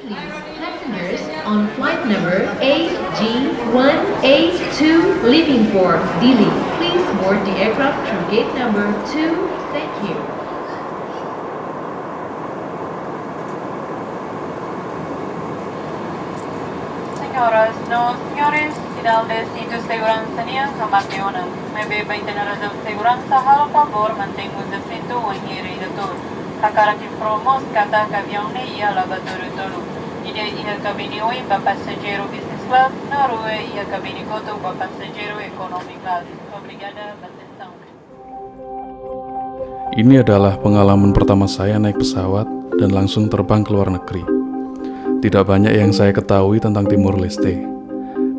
Please, passengers on flight number AG182 leaving for Dili, please board the aircraft through gate number 2. Thank you. Señoras, no señores, final destino segurança campeona. Me beba itinerario de segurança, por favor, mantenga o cinto en direito. Takara que promos kata avião ia lavatório todo. Ia cabine hoje para passageiro business class, na rua ia cabine koto para passageiro economy class. Obrigada, atenção. Ini adalah pengalaman pertama saya naik pesawat dan langsung terbang ke luar negeri. Tidak banyak yang saya ketahui tentang Timor Leste.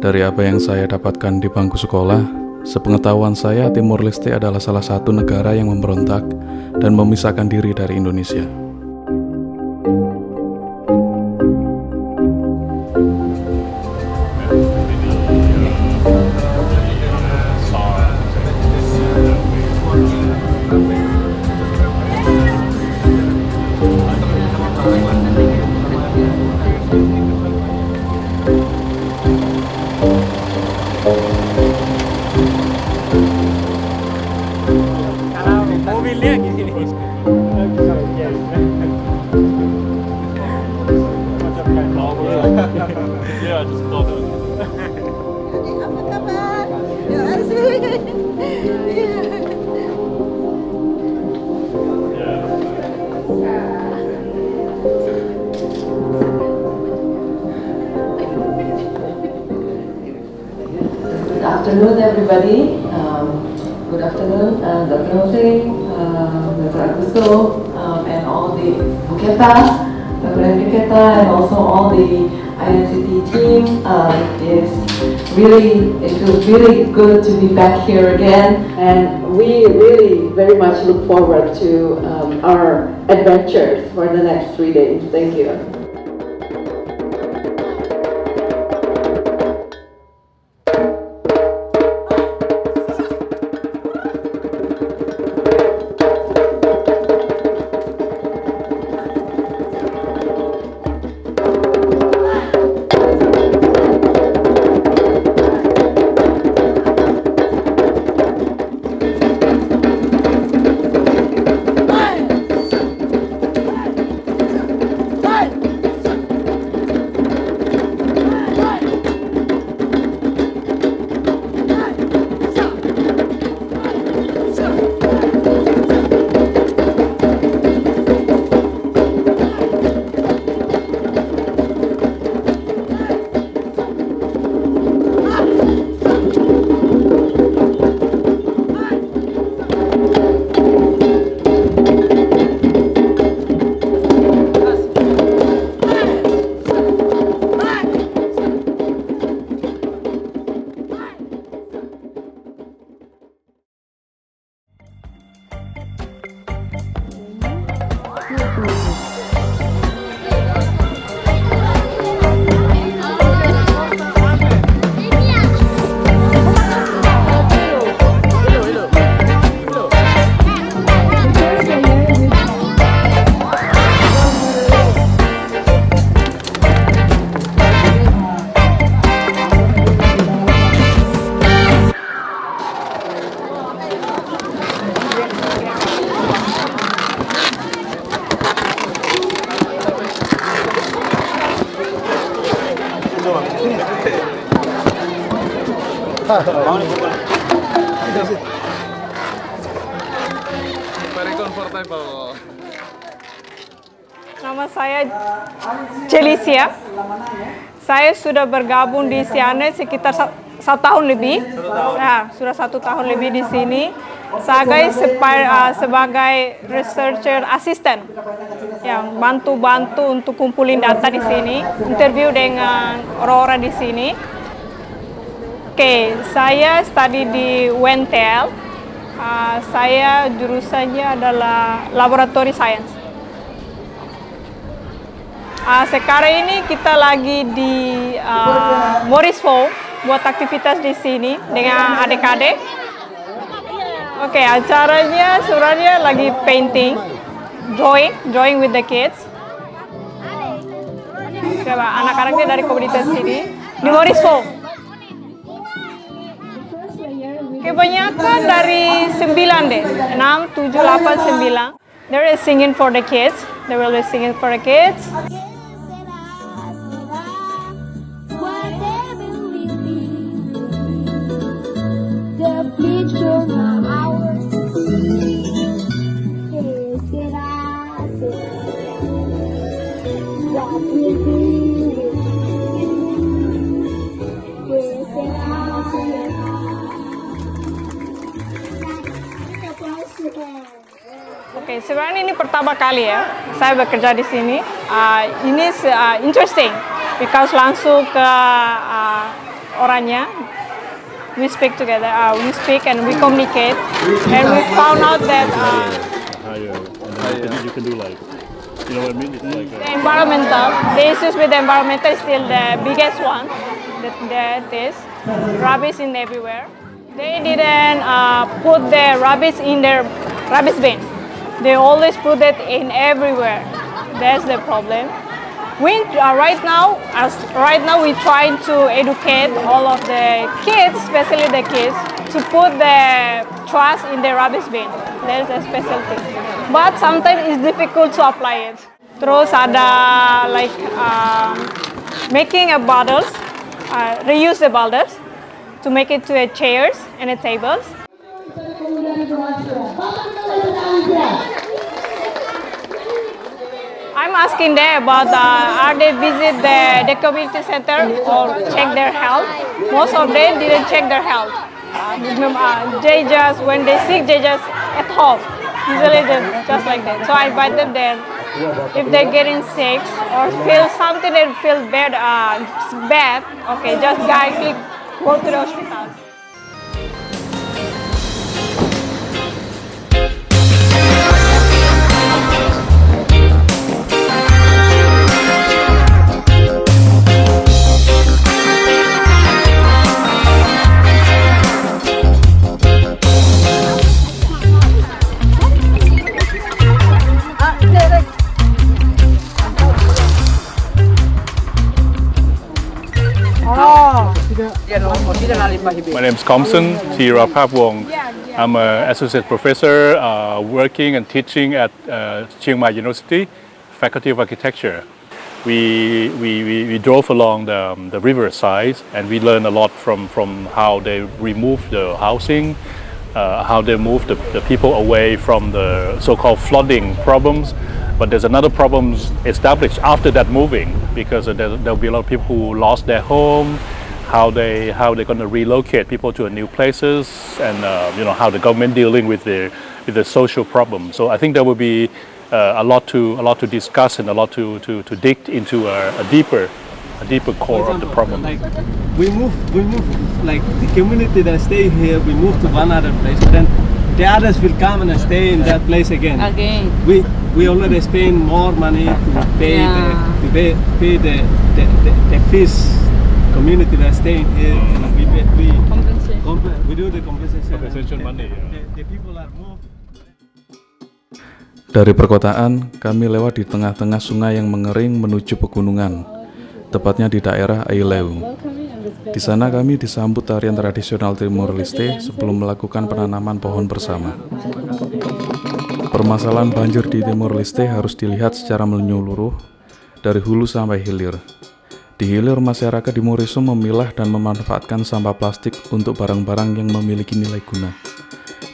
Dari apa yang saya dapatkan di bangku sekolah, sepengetahuan saya Timor Leste adalah salah satu negara yang memberontak dan memisahkan diri dari Indonesia. Mobilnya gini. Ya, just call them. Apa kabar? Ya, asik. Good afternoon, everybody. Good afternoon, Dr. Jose, Dr. Augusto, and all the Buketa, Dr. Buketa, and also all the INCT team. It feels really good to be back here again, and we really very much look forward to our adventures for the next 3 days. Thank you. Very comfortable. Nama saya Celicia. Saya sudah bergabung di Siane sekitar 1 tahun lebih. Ya, sudah 1 tahun lebih di sini. Sebagai researcher assistant yang bantu-bantu untuk kumpulin data di sini, interview dengan orang-orang di sini. Oke, saya study di UNTL. Saya jurusannya adalah laboratory science. Sekarang ini kita lagi di Morisville buat aktivitas di sini dengan adik-adik. Oke, acaranya sebenarnya lagi painting, drawing with the kids. anak-anaknya dari komunitas ini. Numeris 4. Kebanyakan dari 9 deh, 6, 7, 8, 9. They're singing for the kids. They will be singing for the kids. Oke, sebenarnya ini pertama kali ya saya bekerja di sini. Ini interesting because langsung ke orangnya. We speak together, we speak and we communicate, and we found out that you can do like, you know what I mean? It's like the environmental, the issues with the environmental is still the biggest one. That is rubbish in everywhere. They didn't put the rubbish in their rubbish bin. They always put it in everywhere. That's the problem. Right now we're trying to educate all of the kids, especially the kids, to put the trash in the rubbish bin. That's a special thing. But sometimes it's difficult to apply it. Terus ada like making a bottles, reuse the bottles to make it to a chairs and a tables. I'm asking them about are they visit the community center or check their health. Most of them didn't check their health. They just, when they sick, they just at home. Usually just like that. So I invited them, if they're getting sick or feel something that feel bad, okay, just directly go to the hospital. My name is Komson Tirapapwong. I'm an associate professor working and teaching at Chiang Mai University, Faculty of Architecture. We drove along the river side and we learned a lot from how they remove the housing, how they move the people away from the so-called flooding problems. But there's another problem established after that moving, because there'll be a lot of people who lost their home, how they're going to relocate people to new places, and how the government dealing with the social problem. So I think there will be a lot to discuss and a lot to dig into a deeper core of the problem. Like we move like the community that stay here, we move to one other place, but then the others will come and stay in that place again. We already spend more money to pay the fees community that staying here. We do the compensation money. The people are moved. Dari perkotaan, kami lewat di tengah-tengah sungai yang mengering menuju pegunungan, tepatnya di daerah Aileu. Di sana kami disambut tarian tradisional Timor Leste sebelum melakukan penanaman pohon bersama. Permasalahan banjir di Timor Leste harus dilihat secara menyeluruh, dari hulu sampai hilir. Di hilir, masyarakat di Moriso memilah dan memanfaatkan sampah plastik untuk barang-barang yang memiliki nilai guna.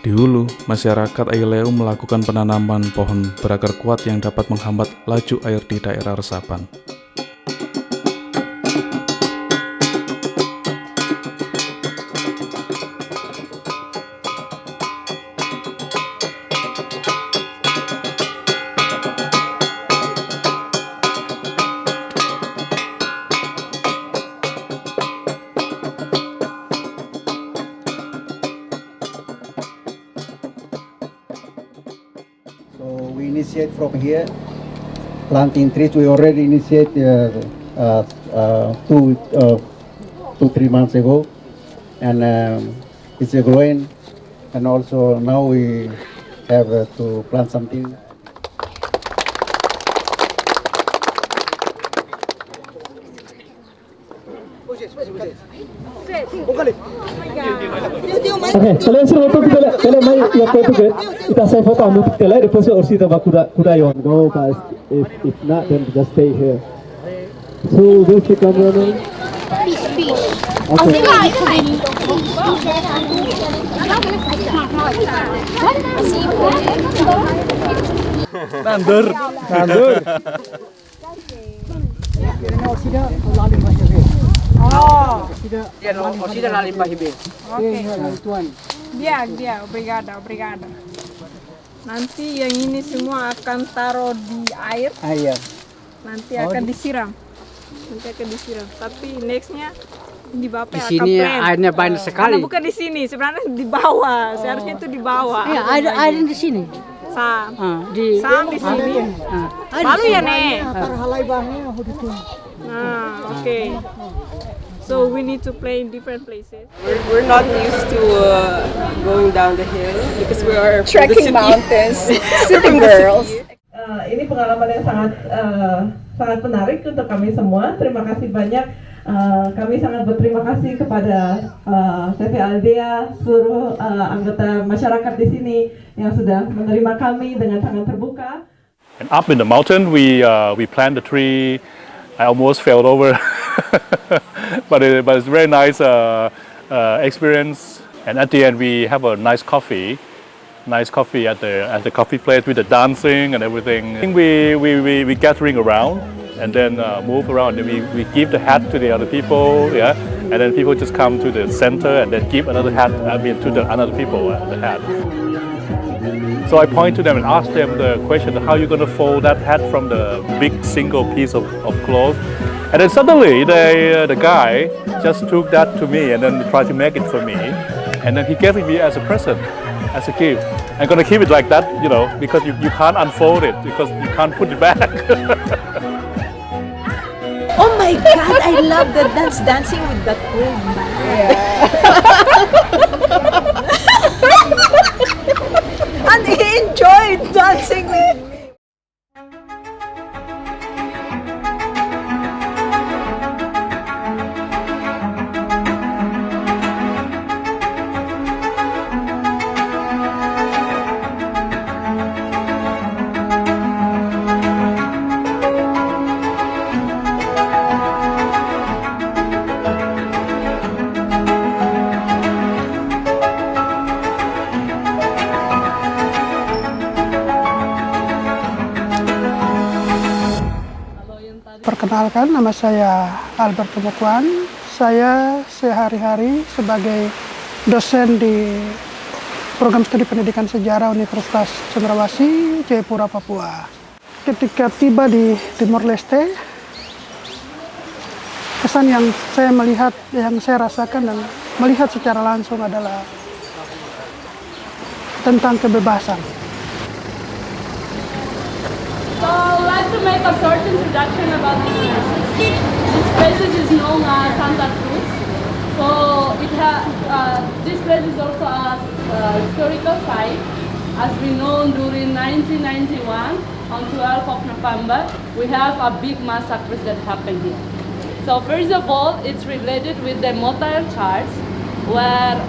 Di hulu, masyarakat Aileu melakukan penanaman pohon berakar kuat yang dapat menghambat laju air di daerah resapan. We initiate from here, planting trees. We already initiate 2-3 months ago, and it's growing. And also now we have to plant something. kalian semua foto kita kalian main yang foto kan kita saya foto ambil kita lah depan so orsi tambah kuda yon go guys if not then just stay here so go to camera now okay nandur Oh, dia, obrigada. Nanti yang ini semua akan taruh di air. Nanti akan disiram. Tapi nextnya di Bapak di sini airnya banyak sekali. Karena bukan di sini, sebenarnya di bawah. Seharusnya itu di bawah. Iya, air di sini. Sam Di sini. Lalu ya nih. Okay. So we need to play in different places. We're not used to going down the hill because we are trekking mountains, city girls. Ini pengalaman yang sangat menarik untuk kami semua. Terima kasih banyak. Kami sangat berterima kasih kepada TV Aldea, seluruh anggota masyarakat di sini yang sudah menerima kami dengan tangan terbuka. And up in the mountain, we planted a tree. I almost fell over, but it's very nice experience. And at the end, we have a nice coffee at the coffee place with the dancing and everything. I think we gathering around and then move around. And we give the hat to the other people, yeah, and then people just come to the center and then give another hat. To the another people the hat. So I point to them and ask them the question: how are you going to fold that hat from the big single piece of cloth? And then suddenly the guy just took that to me and then tried to make it for me, and then he gave it me as a present, as a gift. I'm going to keep it like that, because you can't unfold it because you can't put it back. Oh my God, I love the dancing with that old man. And he enjoyed dancing with me. Perkenalkan, nama saya Albert Pemekuan. Saya sehari-hari sebagai dosen di program studi pendidikan sejarah Universitas Cendrawasih, Jayapura, Papua. Ketika tiba di Timor Leste, kesan yang saya melihat, yang saya rasakan dan melihat secara langsung adalah tentang kebebasan. So I'd like to make a short introduction about these places. This place is known as Santa Cruz. So this place is also a historical site. As we know, during 1991, on 12th of November, we have a big massacre that happened here. So first of all, it's related with the Motile Charge, where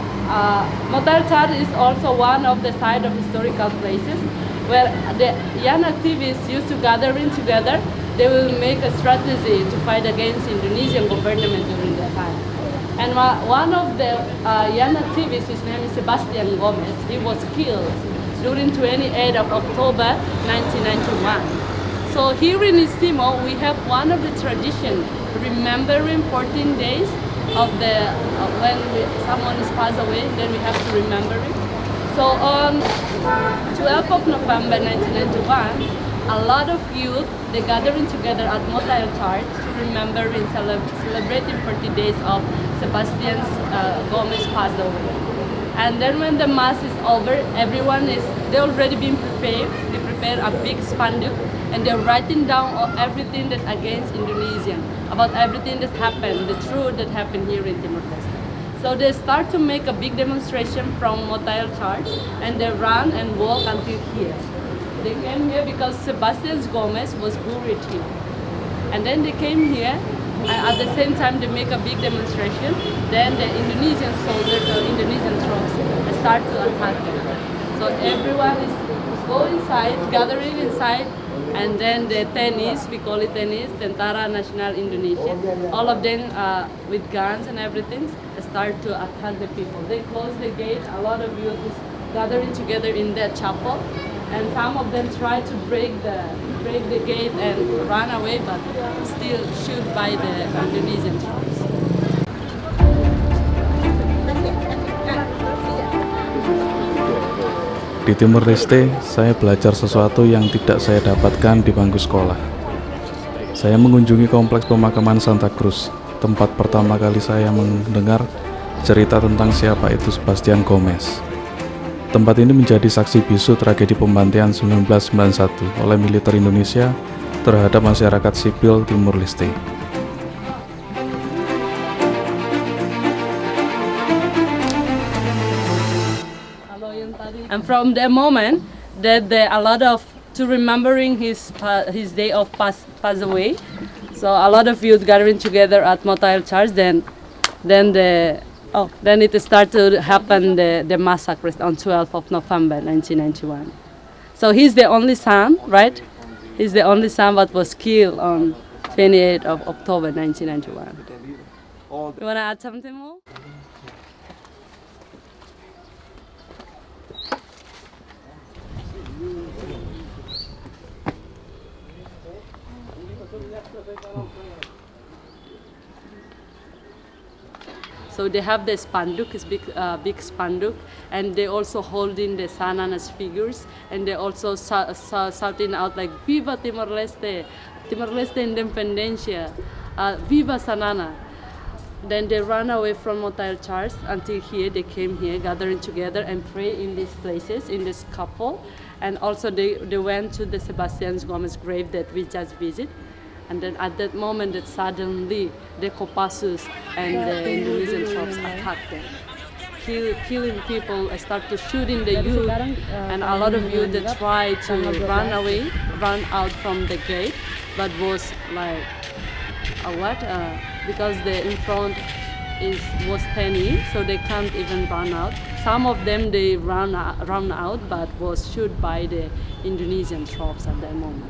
Motile Charge is also one of the site of historical places, where the young activists used to gathering together. They will make a strategy to fight against Indonesian government during that time. And one of the young activists, his name is Sebagian Gomez, he was killed during 28th of October 1991. So here in East Timor, we have one of the tradition, remembering 14 days of the when someone is passed away, then we have to remember it. So on 12th of November 1991, a lot of youth, they gathering together at Motile Church to remember and celebrating 40 days of Sebagian Gomez passed away. And then when the mass is over, they already been prepared. They prepare a big spanduk and they're writing down everything that against Indonesian, about everything that happened, the truth that happened here in Timor Leste. So they start to make a big demonstration from Motile Church and they run and walk until here. They came here because Sebagian Gomez was buried here. And then they came here At the same time, they make a big demonstration. Then the Indonesian soldiers or Indonesian troops start to attack them. So everyone is go inside, gathering inside, and then the tenis, we call it tenis, Tentara Nasional Indonesia. All of them with guns and everything start to attack the people. They close the gate. A lot of youth is gathering together in that chapel, and some of them try to break the gate and run away, but still shoot by the Indonesian troops. Di Timor Leste, saya belajar sesuatu yang tidak saya dapatkan di bangku sekolah. Saya mengunjungi kompleks pemakaman Santa Cruz, tempat pertama kali saya mendengar cerita tentang siapa itu Sebagian Gomez. Tempat ini menjadi saksi bisu tragedi pembantaian 1991 oleh militer Indonesia terhadap masyarakat sipil Timor Leste. And from that moment, that a lot of to remembering his day of pass away, so a lot of youth gathering together at Motel Church. Then it started to happen the massacre on 12th of November 1991. So he's the only son, right? He's the only son that was killed on 28th of October 1991. You wanna add something more? So they have the spanduk, is big spanduk, and they also holding the Sananas figures, and they also shouting out like "Viva Timor Leste, Timor Leste Independencia, Viva Sanana." Then they run away from Motel Church until here. They came here, gathering together and pray in these places, in this couple, and also they went to the Sebastian Gomez grave that we just visit. And then at that moment, that suddenly the Kopassus and the Indonesian troops attacked them, killing people, start to shooting the youth, and a lot of youth that try to run out from the gate, but was like because the in front was tiny, so they can't even run out. Some of them they run out, but was shot by the Indonesian troops at that moment.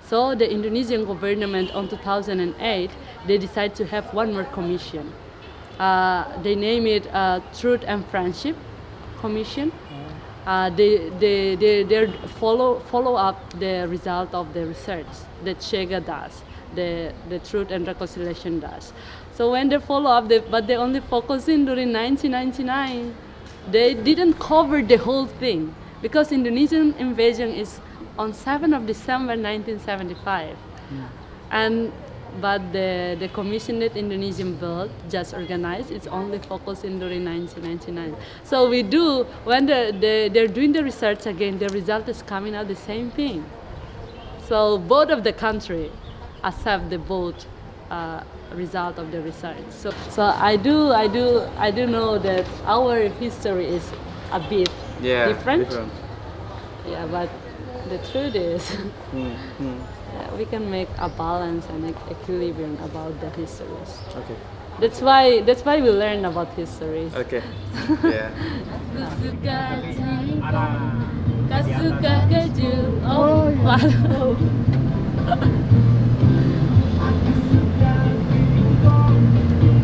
So the Indonesian government on 2008, they decided to have one more commission. They name it Truth and Friendship Commission. They follow up the result of the research that Chega does, the Truth and Reconciliation does. So when they follow up, but they only focus in during 1999. They didn't cover the whole thing because Indonesian invasion is on 7th of December 1975, but the commission that Indonesian built, just organized, it's only focusing during 1999. So we do, when they're doing the research again, the result is coming out the same thing. So both of the country accept the both result of the research. So I do know that our history is a bit different. Yeah, but the truth is, we can make a balance and equilibrium about the histories. Okay. That's why we learn about history. Okay. Yeah. Kasuka keju. Oh, wow.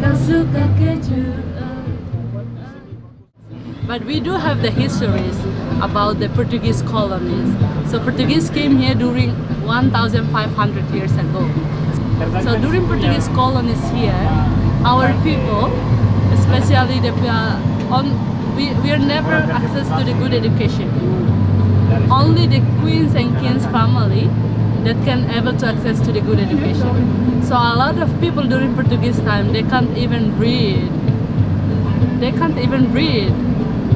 Kasuka keju. But we do have the histories about the Portuguese colonies. So Portuguese came here during 1,500 years ago. So during Portuguese colonies here, our people, especially we are never access to the good education. Only the queens and kings family that can able to access to the good education. So a lot of people during Portuguese time, they can't even read.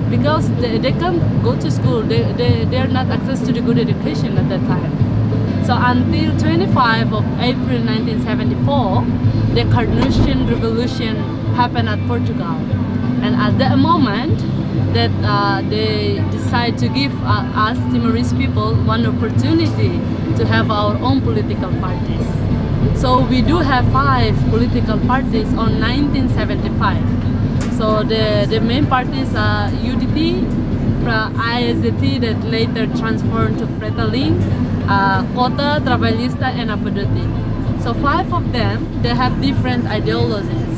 Because they can't go to school, they are not access to the good education at that time. So until 25 of April 1974, the Carnutian Revolution happened at Portugal. And at that moment, that they decide to give us Timorese people one opportunity to have our own political parties. So we do have 5 political parties on 1975. So the main parties are UDT, ISDT that later transformed to Fretilin, Kota, Trabalhista, and Apodoti. So 5 of them, they have different ideologies.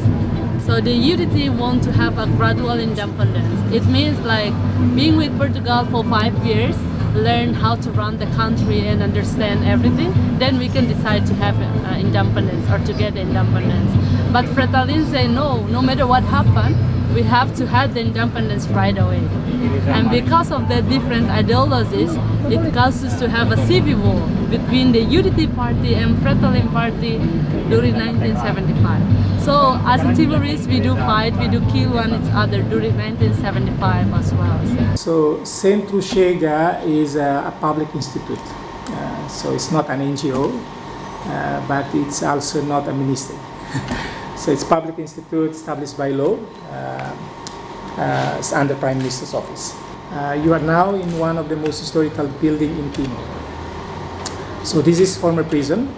So the UDT want to have a gradual independence. It means like being with Portugal for 5 years, learn how to run the country and understand everything, then we can decide to have independence or to get independence. But Fretilin say no matter what happened, we have to have the independence right away. And because of the different ideologies, it causes to have a civil war between the UDT party and Fretilin party during 1975. So as a Timorese, we do fight, we do kill one each other during 1975 as well. So Centro Chega is a public institute. So it's not an NGO, but it's also not a ministry. So it's public institute established by law. It's under Prime Minister's office. You are now in one of the most historical buildings in Timor. So this is former prison.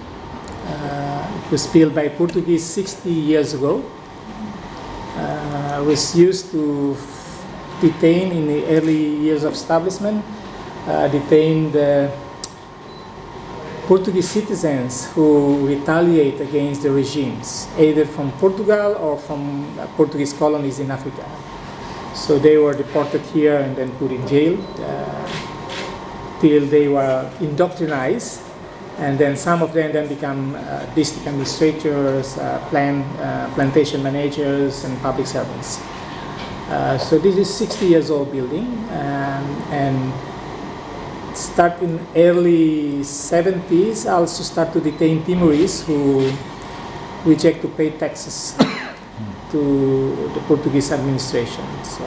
It was built by Portuguese 60 years ago. Was used to detain in the early years of establishment, detained Portuguese citizens who retaliate against the regimes, either from Portugal or from Portuguese colonies in Africa. So they were deported here and then put in jail till they were indoctrinized, and then some of them then become district administrators, plantation managers, and public servants. So this is 60 years old building, and start in early 70s also start to detain Timorese who reject to pay taxes to the Portuguese administration. So,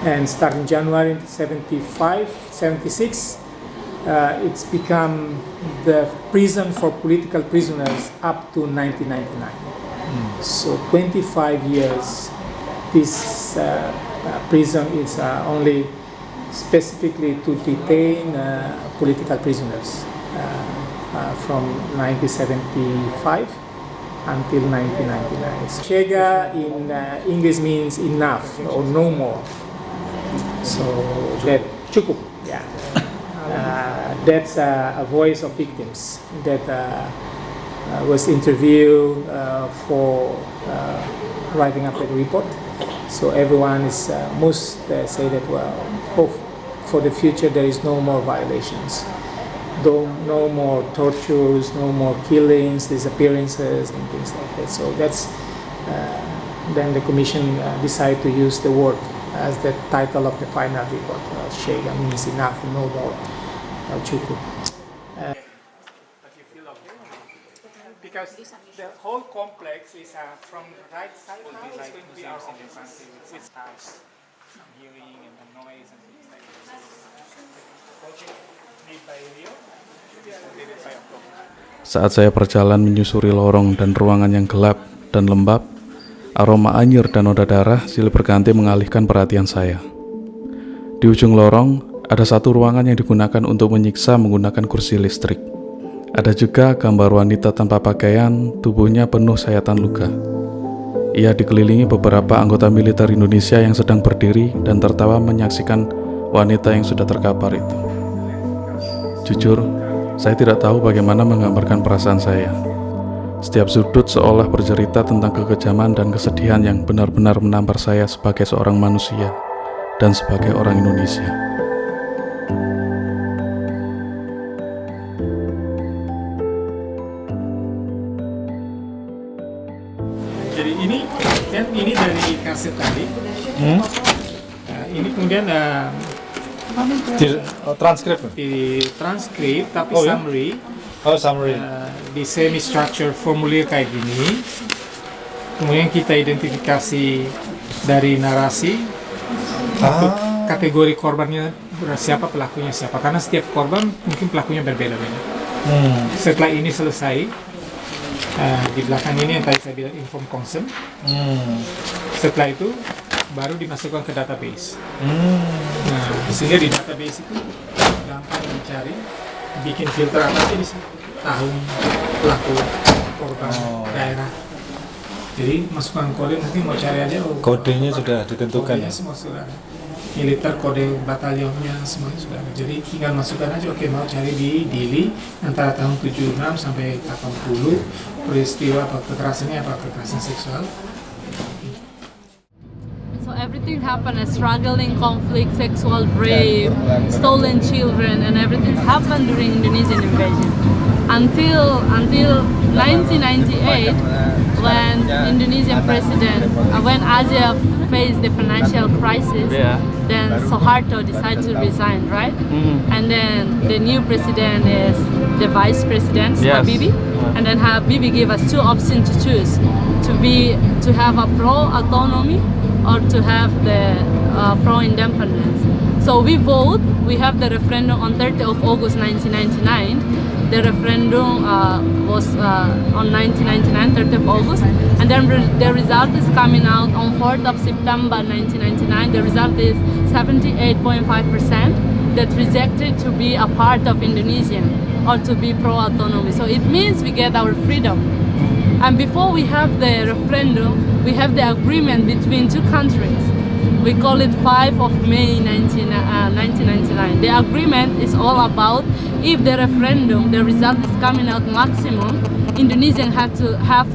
and starting January 76, it's become the prison for political prisoners up to 1999. So 25 years this prison is only specifically to detain political prisoners from 1975 until 1999. Chega in English means enough or no more. So that cukup, yeah. That's a voice of victims that was interviewed for writing up the report. So everyone is most say that for the future there is no more violations, no more tortures, no more killings, disappearances, and things like that. So that's then the commission decided to use the word as the title of the final report. Chega means enough, no more. Cukup. Because the whole complex is from the right side now, it's going to be our office. It's house, some hearing and the noise and things like that. Project made by Rio, completed by October. Saat saya berjalan menyusuri lorong dan ruangan yang gelap dan lembab, aroma anyir dan noda darah silih berganti mengalihkan perhatian saya. Di ujung lorong, ada satu ruangan yang digunakan untuk menyiksa menggunakan kursi listrik. Ada juga gambar wanita tanpa pakaian, tubuhnya penuh sayatan luka. Ia dikelilingi beberapa anggota militer Indonesia yang sedang berdiri dan tertawa menyaksikan wanita yang sudah terkapar itu. Jujur, saya tidak tahu bagaimana menggambarkan perasaan saya. Setiap sudut seolah bercerita tentang kekejaman dan kesedihan yang benar-benar menampar saya sebagai seorang manusia dan sebagai orang Indonesia. Jadi ini dari kaset tadi. Ini kemudian transkrip. Di transkrip tapi Oh, ya? summary. Oh, summary. Di semi structure formulir kayak gini. Kemudian kita identifikasi dari narasi. Kategori korbannya siapa, pelakunya siapa. Karena setiap korban mungkin pelakunya berbeda-beda. Setelah ini selesai, di belakang ini yang tadi saya bilang inform consent. Setelah itu baru dimasukkan ke database. Nah, sehingga di database itu gampang mencari, bikin filter apa sih di sini, tahun, pelaku, korban daerah. Jadi masukkan kode, nanti mau cari aja. Kodenya sudah ditentukan. Kodenya semua sudah ada. Militer, kode batalionnya semuanya sudah ada. Jadi tinggal masukkan aja, oke mau cari di Dili antara tahun 76 sampai 80, peristiwa apa kekerasannya, apa kekerasan seksual. So everything happened, a struggling conflict, sexual rape, stolen children, and everything's happened during Indonesian invasion. Until 1998, when Indonesian president, when Asia faced the financial crisis, then Suharto decided to resign, right? And then the new president is the vice president, Habibie. And then Habibie gave us two options to choose, to have a pro-autonomy or to have the pro-independence. So we vote, we have the referendum on 30th of August 1999. The referendum was on 1999, 30th of August, and then the result is coming out on 4th of September 1999. The result is 78.5% that rejected to be a part of Indonesia or to be pro-autonomy. So it means we get our freedom. And before we have the referendum, we have the agreement between two countries. We call it 5 of May 1999. The agreement is all about if the referendum, the result is coming out maximum, Indonesians have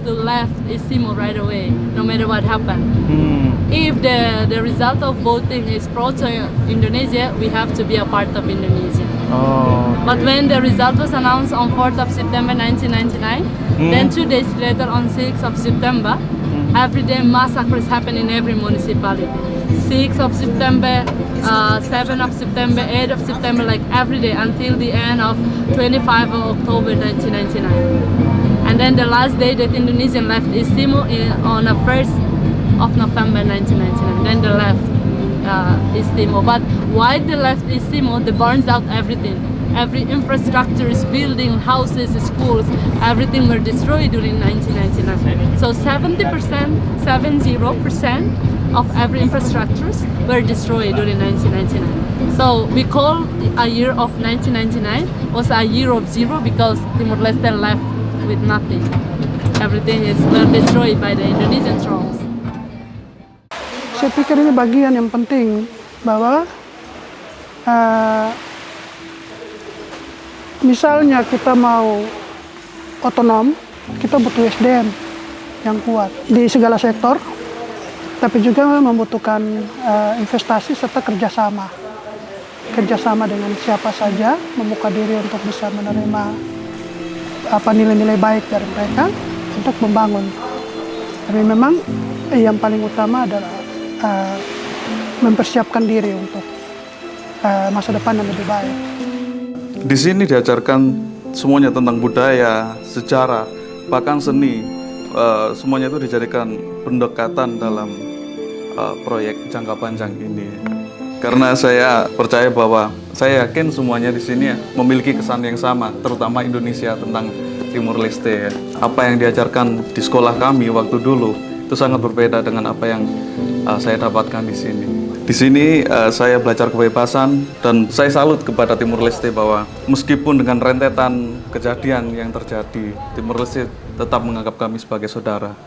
to left Timor right away, no matter what happened. If the result of voting is pro to Indonesia, we have to be a part of Indonesia. But when the result was announced on 4th of September 1999, then 2 days later on 6th of September, every day massacres happen in every municipality. 6th of September, 7th of September, 8th of September, like every day until the end of 25 of October 1999. And then the last day that Indonesian left East Timor on the 1st of November 1999. Then they left East Timor. But why they left East Timor? They burns out everything. Every infrastructure, building, houses, schools, everything were destroyed during 1999. So 70%, 70% of every infrastructures were destroyed during 1999. So we call a year of 1999 was a year of zero because Timor Leste left with nothing. Everything is well destroyed by the Indonesian troops. Saya pikir ini bagian yang penting bahwa misalnya kita mau otonom, kita butuh SDM yang kuat di segala sektor, tapi juga membutuhkan investasi serta kerjasama dengan siapa saja, membuka diri untuk bisa menerima nilai-nilai baik dari mereka untuk membangun. Tapi memang yang paling utama adalah mempersiapkan diri untuk masa depan yang lebih baik. Di sini diajarkan semuanya tentang budaya, sejarah, bahkan seni. Semuanya itu dijadikan pendekatan dalam proyek jangka panjang ini. Karena saya percaya bahwa saya yakin semuanya di sini memiliki kesan yang sama, terutama Indonesia tentang Timor Leste. Apa yang diajarkan di sekolah kami waktu dulu itu sangat berbeda dengan apa yang saya dapatkan di sini. Di sini saya belajar kebebasan dan saya salut kepada Timor Leste bahwa meskipun dengan rentetan kejadian yang terjadi, Timor Leste tetap menganggap kami sebagai saudara.